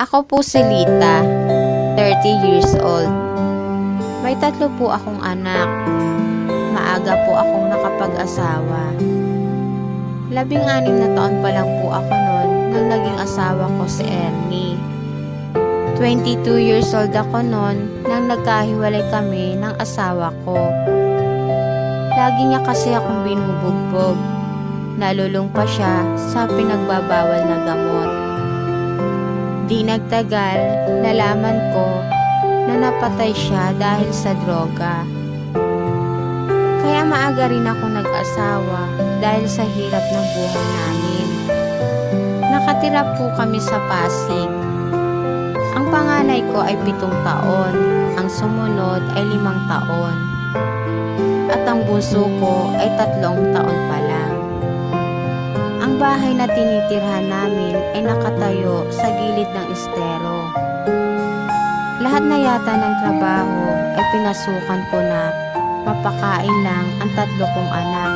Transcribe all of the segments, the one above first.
Ako po si Lita, 30 years old. May 3 po akong anak. Maaga po akong nakapag-asawa. 16 na taon pa lang po ako noon nang naging asawa ko si Ernie. 22 years old ako noon nang nagkahiwalay kami ng asawa ko. Lagi niya kasi akong binubugbog. Nalulung pa siya sa pinagbabawal na gamot. Di nagtagal, nalaman ko na napatay siya dahil sa droga. Kaya maaga rin ako nag-asawa dahil sa hirap ng buhay namin. Nakatira po kami sa Pasig. Ang panganay ko ay 7 taon, ang sumunod ay 5 taon, at ang bunso ko ay 3 taon pa lang. Ang bahay na tinitirhan namin ay nakatayo sa gilid ng estero. Lahat na yata ng trabaho ay pinasukan ko na mapakain lang ang 3 kong anak.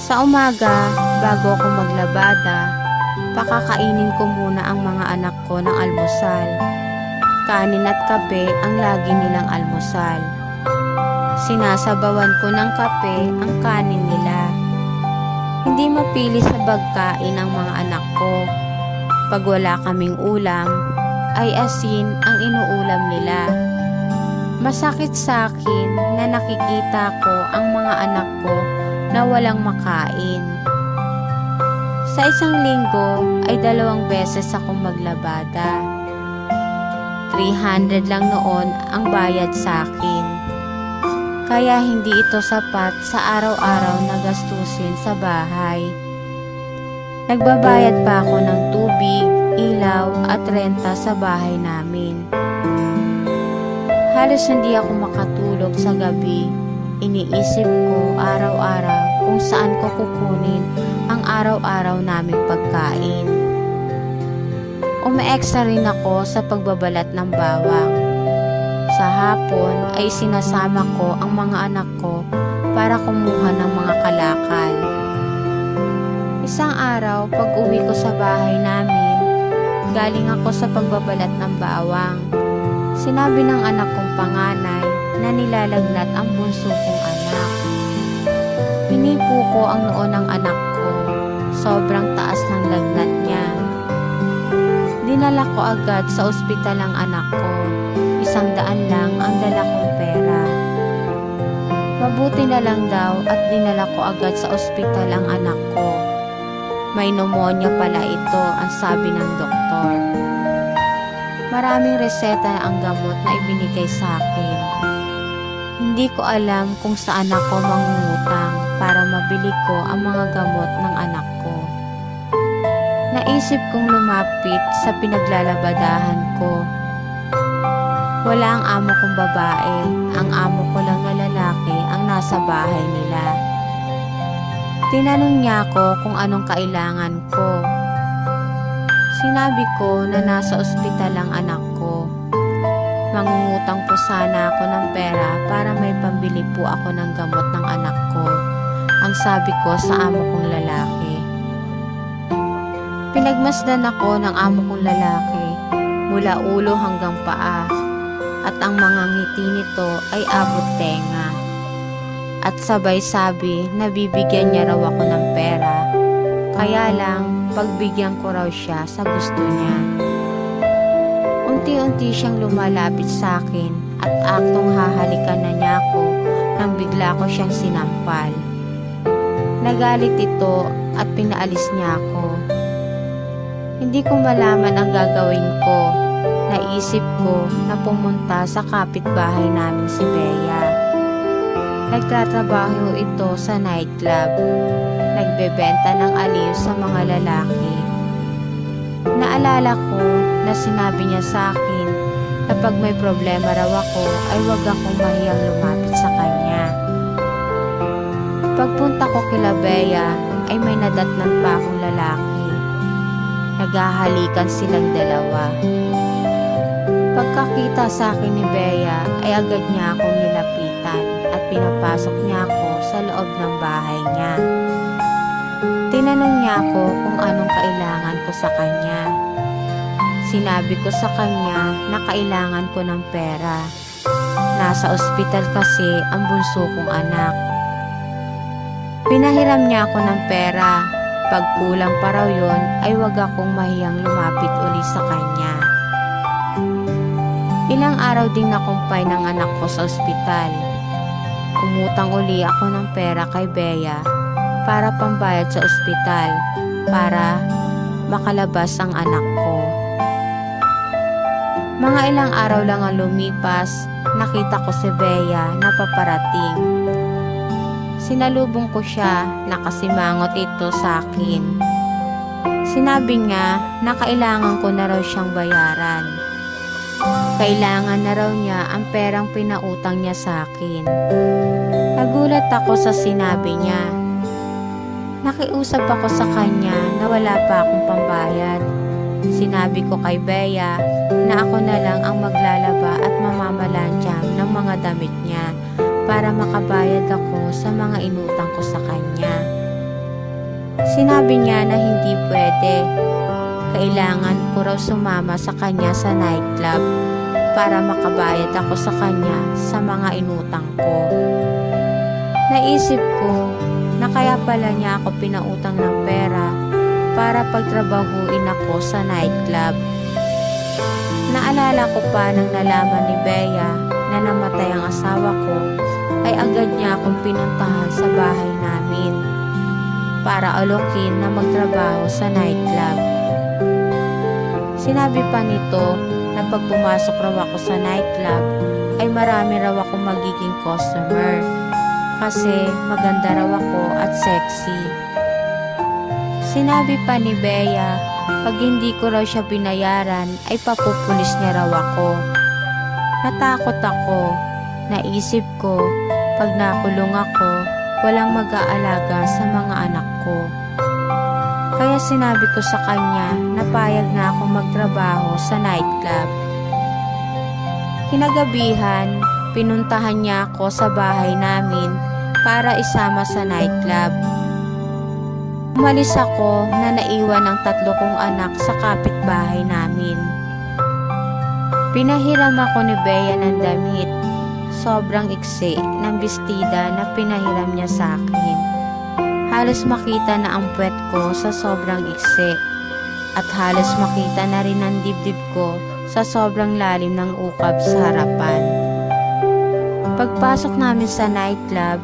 Sa umaga, bago ako maglabada, pakakainin ko muna ang mga anak ko ng almusal. Kanin at kape ang lagi nilang almusal. Sinasabawan ko ng kape ang kanin nila. Hindi mapili sa pagkain ng mga anak ko. Pag wala kaming ulam, ay asin ang inuulam nila. Masakit sa akin na nakikita ko ang mga anak ko na walang makain. Sa isang linggo ay 2 beses akong maglabada. 300 lang noon ang bayad sa akin. Kaya hindi ito sapat sa araw-araw na gastusin sa bahay. Nagbabayad pa ako ng tubig, ilaw at renta sa bahay namin. Halos hindi ako makatulog sa gabi. Iniisip ko araw-araw kung saan ko kukunin ang araw-araw naming pagkain. Ume-extra rin ako sa pagbabalat ng bawang. Sa hapon ay sinasama ko ang mga anak ko para kumuha ng mga kalakal. Isang araw, pag uwi ko sa bahay namin, galing ako sa pagbabalat ng bawang. Sinabi ng anak kong panganay na nilalagnat ang bunso kong anak. Pinipo ko ang noo ng anak ko. Sobrang taas ng lagnat niya. Dinala ko agad sa ospital ang anak ko. 100 lang ang dala kong pera. Mabuti na lang daw at dinala ko agad sa ospital ang anak ko. May pneumonia pala ito, ang sabi ng doktor. Maraming reseta ang gamot na ibinigay sa akin. Hindi ko alam kung saan ako mangungutang para mabili ko ang mga gamot ng anak ko. Naisip kong lumapit sa pinaglalabadahan ko. Wala ang amo kong babae, ang amo ko lang na lalaki ang nasa bahay nila. Tinanong niya ako kung anong kailangan ko. Sinabi ko na nasa ospital ang anak ko. Mangungutang po sana ako ng pera para may pambili po ako ng gamot ng anak ko, ang sabi ko sa amo kong lalaki. Pinagmasdan ako ng amo kong lalaki mula ulo hanggang paa. At ang mga ngiti nito ay abot tenga. At sabay sabi na bibigyan niya raw ako ng pera. Kaya lang, pagbigyan ko raw siya sa gusto niya. Unti-unti siyang lumalapit sa akin at aktong hahalikan na niya ako nang bigla ko siyang sinampal. Nagalit ito at pinaalis niya ako. Hindi ko malaman ang gagawin ko. Naisip ko na pumunta sa kapitbahay namin si Bea. Nagtatrabaho ito sa nightclub. Nagbebenta ng aliw sa mga lalaki. Naalala ko na sinabi niya sa akin na pag may problema raw ako ay huwag akong mahiyang lumapit sa kanya. Pagpunta ko kila Bea ay may nadatnan pa akong lalaki. Naghahalikan silang dalawa. Pagkakita sa akin ni Bea ay agad niya akong nilapitan at pinapasok niya ako sa loob ng bahay niya. Tinanong niya ako kung anong kailangan ko sa kanya. Sinabi ko sa kanya na kailangan ko ng pera. Nasa ospital kasi ang bunso kong anak. Pinahiram niya ako ng pera. Pag kulang pa raw yun, ay wag akong mahiyang lumapit uli sa kanya. Ilang araw ding nakumpay ng anak ko sa ospital. Umutang uli ako ng pera kay Bea para pambayad sa ospital para makalabas ang anak ko. Mga ilang araw lang ang lumipas, nakita ko si Bea na paparating. Sinalubong ko siya, nakasimangot ito sa akin. Sinabi niya na kailangan ko na raw siyang bayaran. Kailangan na raw niya ang perang pinautang niya sa akin. Nagulat ako sa sinabi niya. Nakiusap ako sa kanya na wala pa akong pambayad. Sinabi ko kay Bea na ako na lang ang maglalaba at mamamalandyam ng mga damit niya para makabayad ako sa mga inutang ko sa kanya. Sinabi niya na hindi pwede. Kailangan ko raw sumama sa kanya sa nightclub para makabayad ako sa kanya sa mga inutang ko. Naisip ko na kaya pala niya ako pinautang ng pera para pagtrabahuin ako sa nightclub. Naalala ko pa nang nalaman ni Bea na namatay ang asawa ko, ay agad niya akong pinuntahan sa bahay namin para alokin na magtrabaho sa nightclub. Sinabi pa nito na pag pumasok raw ako sa nightclub ay marami raw akong magiging customer kasi maganda raw ako at sexy. Sinabi pa ni Bea, pag hindi ko raw siya binayaran ay papupulis niya raw ako. Natakot ako. Naisip ko, pag nakulong ako, walang mag-aalaga sa mga anak ko. Kaya sinabi ko sa kanya na payag na akong magtrabaho sa nightclub. Kinagabihan, pinuntahan niya ako sa bahay namin para isama sa nightclub. Umalis ako na naiwan ang 3 kong anak sa kapitbahay namin. Pinahiram ako ni Bea ng damit. Sobrang iksi ng bestida na pinahiram niya sa akin. Halos makita na ang puwet ko sa sobrang iksi at halos makita na rin ang dibdib ko sa sobrang lalim ng ukab sa harapan. Pagpasok namin sa nightclub,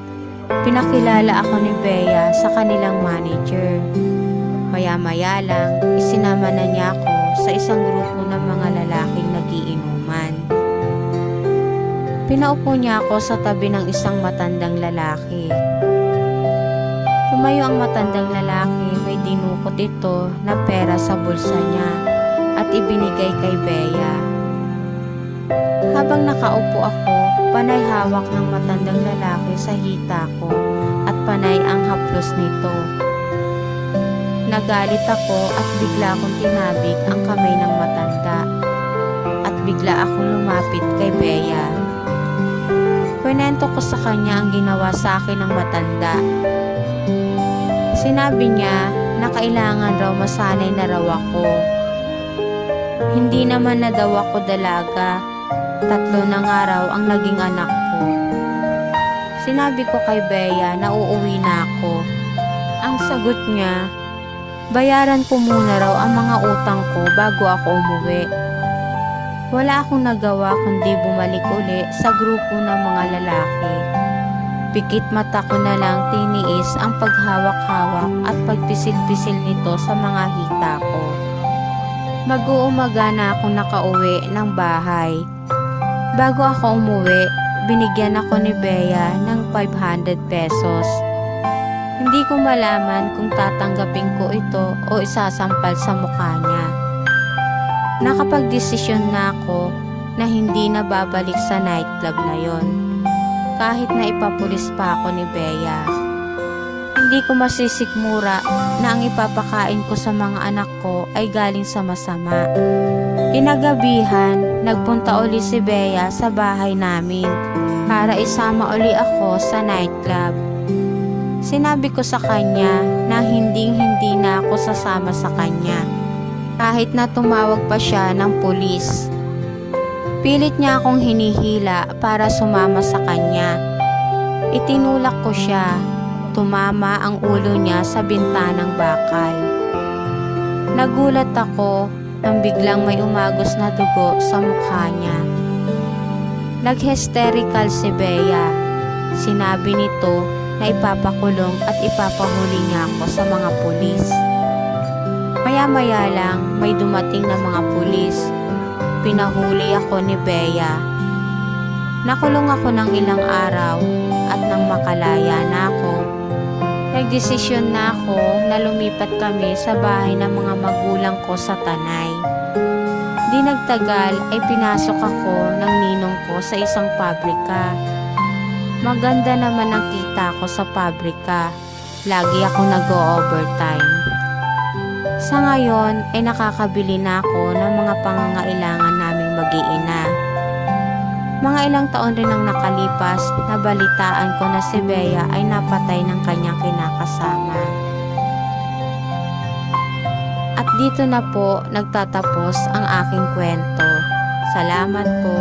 pinakilala ako ni Bea sa kanilang manager. Maya-maya lang, isinama na niya ako sa isang grupo ng mga lalaking nagiinuman. Pinaupo niya ako sa tabi ng isang matandang lalaki. Tumayo ang matandang lalaki, may dinukot ito na pera sa bulsa niya at ibinigay kay Bea. Habang nakaupo ako, panay hawak ng matandang lalaki sa hita ko at panay ang haplos nito. Nagalit ako at bigla akong tinabik ang kamay ng matanda at bigla akong lumapit kay Bea. Kwento ko sa kanya ang ginawa sa akin ng matanda. Sinabi niya na kailangan raw masanay na raw ako. Hindi naman na daw ako dalaga. 3 na nga raw ang naging anak ko. Sinabi ko kay Bea na uuwi na ako. Ang sagot niya, bayaran ko muna raw ang mga utang ko bago ako umuwi. Wala akong nagawa kundi bumalik uli sa grupo ng mga lalaki. Pikit mata ko na lang tiniis ang paghawak-hawak at pagpisil-pisil nito sa mga hita ko. Mag-uumaga na akong nakauwi ng bahay. Bago ako umuwi, binigyan ako ni Bea ng 500 pesos. Hindi ko malaman kung tatanggapin ko ito o isasampal sa mukha niya. Nakapagdesisyon na ako na hindi na babalik sa nightclub na yon, kahit na ipapulis pa ako ni Bea. Hindi ko masisikmura na ang ipapakain ko sa mga anak ko ay galing sa masama. Kinagabihan, nagpunta uli si Bea sa bahay namin para isama uli ako sa nightclub. Sinabi ko sa kanya na hindi na ako sasama sa kanya. kahit na tumawag pa siya ng pulis. Pilit niya akong hinihila para sumama sa kanya. Itinulak ko siya. Tumama ang ulo niya sa bintanang bakal. Nagulat ako nang biglang may umagos na dugo sa mukha niya. Nag-hysterical si Bea. Sinabi nito na ipapakulong at ipapahuli niya ako sa mga pulis. Maya-maya lang may dumating na mga pulis. Pinahuli ako ni Bea. Nakulong ako ng ilang araw at nang makalaya na ako, nagdesisyon na ako na lumipat kami sa bahay ng mga magulang ko sa Tanay. Di nagtagal ay pinasok ako ng ninong ko sa isang pabrika. Maganda naman ang kita ko sa pabrika. Lagi ako nag-o-overtime. Sa ngayon ay nakakabili na ako ng mga pangangailangan naming mag-iina. Mga ilang taon rin ang nakalipas, nabalitaan ko na si Bea ay napatay ng kanyang kinakasama. At dito na po nagtatapos ang aking kwento. Salamat po.